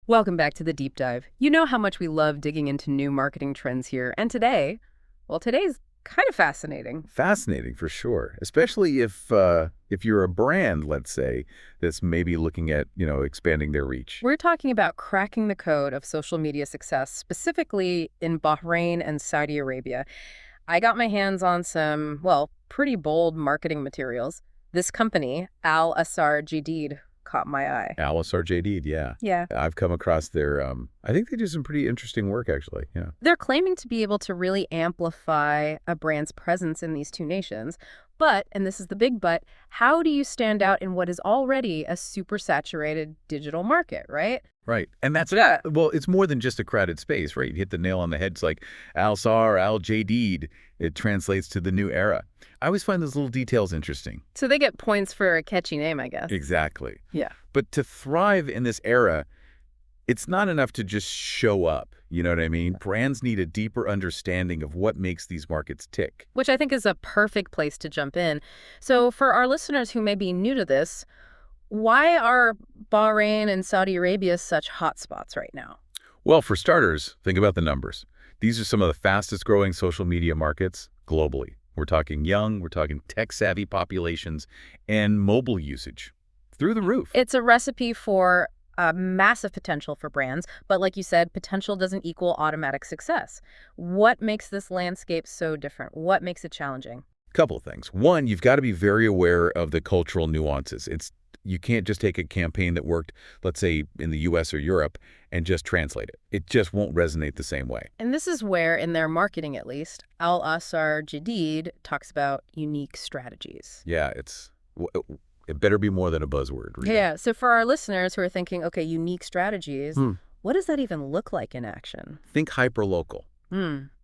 Welcome back to the deep dive. You know how much we love digging into new marketing trends here. And today, well, today's kind of fascinating. Fascinating for sure, especially if you're a brand, let's say, that's maybe looking at, expanding their reach. We're talking about cracking the code of social media success, specifically in Bahrain and Saudi Arabia. I got my hands on some, well, pretty bold marketing materials. This company, al-ASAR JADEED, caught my eye. ASAR JADEED, yeah. Yeah. I've come across their, I think they do some pretty interesting work, actually, yeah. They're claiming to be able to really amplify a brand's presence in these two nations. But, and this is the big but, how do you stand out in what is already a super saturated digital market, right? Right. And well, it's more than just a crowded space, right? You hit the nail on the head. It's like al-SAR, al-JADEED. It translates to the new era. I always find those little details interesting. So they get points for a catchy name, I guess. Exactly. Yeah. But to thrive in this era, it's not enough to just show up. You know what I mean? Brands need a deeper understanding of what makes these markets tick. Which I think is a perfect place to jump in. So for our listeners who may be new to this, why are Bahrain and Saudi Arabia such hotspots right now? Well, for starters, think about the numbers. These are some of the fastest growing social media markets globally. We're talking young, we're talking tech-savvy populations, and mobile usage through the roof. It's a recipe for massive potential for brands, but like you said, potential doesn't equal automatic success. What makes this landscape so different? What makes it challenging? Couple of things. One, you've got to be very aware of the cultural nuances. You can't just take a campaign that worked, let's say, in the US or Europe and just translate it. It just won't resonate the same way. And this is where, in their marketing at least, al-ASAR JADEED talks about unique strategies. Yeah, it better be more than a buzzword. Really. Yeah, so for our listeners who are thinking, okay, unique strategies, what does that even look like in action? Think hyperlocal.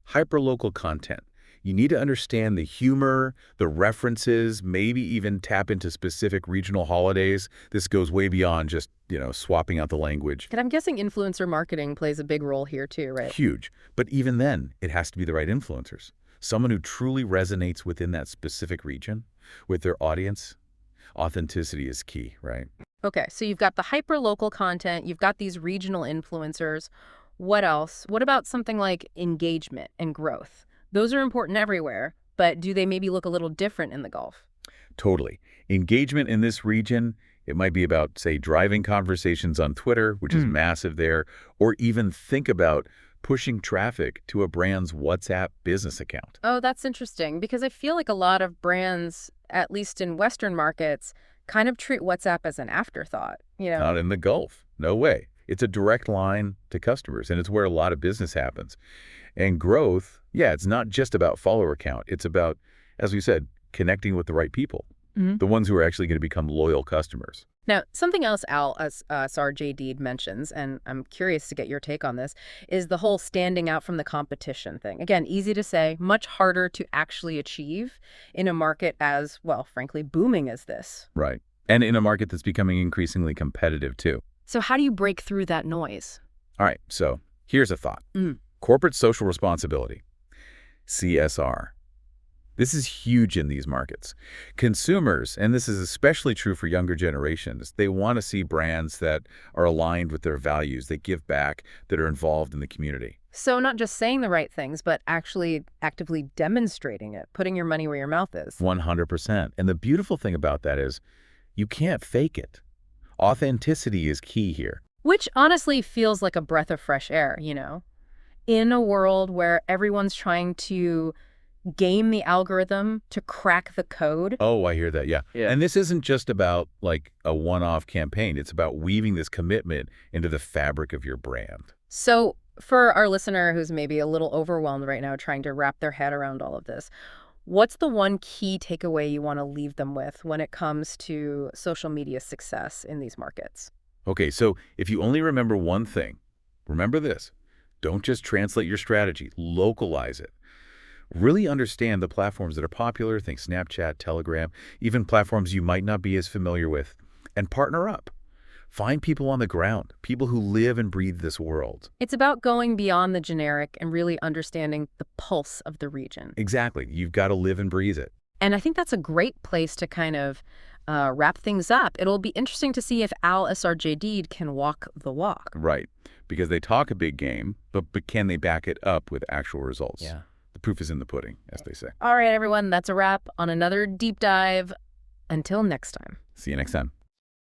Hyperlocal content. You need to understand the humor, the references, maybe even tap into specific regional holidays. This goes way beyond just, swapping out the language. And I'm guessing influencer marketing plays a big role here too, right? Huge. But even then, it has to be the right influencers. Someone who truly resonates within that specific region, with their audience. Authenticity is key, right? Okay, so you've got the hyper-local content, you've got these regional influencers. What else? What about something like engagement and growth? Those are important everywhere, but do they maybe look a little different in the Gulf? Totally. Engagement in this region, it might be about, say, driving conversations on Twitter, which is massive there, or even think about pushing traffic to a brand's WhatsApp business account. Oh, that's interesting, because I feel like a lot of brands, at least in Western markets, kind of treat WhatsApp as an afterthought, Not in the Gulf. No way. It's a direct line to customers, and it's where a lot of business happens. And growth, yeah, it's not just about follower count. It's about, as we said, connecting with the right people, the ones who are actually going to become loyal customers. Now, something else al-ASAR JADEED mentions, and I'm curious to get your take on this, is the whole standing out from the competition thing. Again, easy to say, much harder to actually achieve in a market as, well, frankly, booming as this. Right. And in a market that's becoming increasingly competitive, too. So how do you break through that noise? All right, so here's a thought. Corporate social responsibility, CSR. This is huge in these markets. Consumers, and this is especially true for younger generations, they want to see brands that are aligned with their values, that give back, that are involved in the community. So not just saying the right things, but actually actively demonstrating it, putting your money where your mouth is. 100%. And the beautiful thing about that is you can't fake it. Authenticity is key here. Which honestly feels like a breath of fresh air, In a world where everyone's trying to game the algorithm to crack the code. Oh, I hear that, yeah. And this isn't just about like a one-off campaign. It's about weaving this commitment into the fabric of your brand. So for our listener who's maybe a little overwhelmed right now trying to wrap their head around all of this, what's the one key takeaway you want to leave them with when it comes to social media success in these markets? Okay, so if you only remember one thing, remember this. Don't just translate your strategy, localize it. Really understand the platforms that are popular, think Snapchat, Telegram, even platforms you might not be as familiar with, and partner up. Find people on the ground, people who live and breathe this world. It's about going beyond the generic and really understanding the pulse of the region. Exactly. You've got to live and breathe it. And I think that's a great place to kind of wrap things up. It'll be interesting to see if al-ASAR JADEED can walk the walk. Right. Because they talk a big game, but can they back it up with actual results? Yeah. The proof is in the pudding, as they say. All right, everyone, that's a wrap on another deep dive. Until next time. See you next time.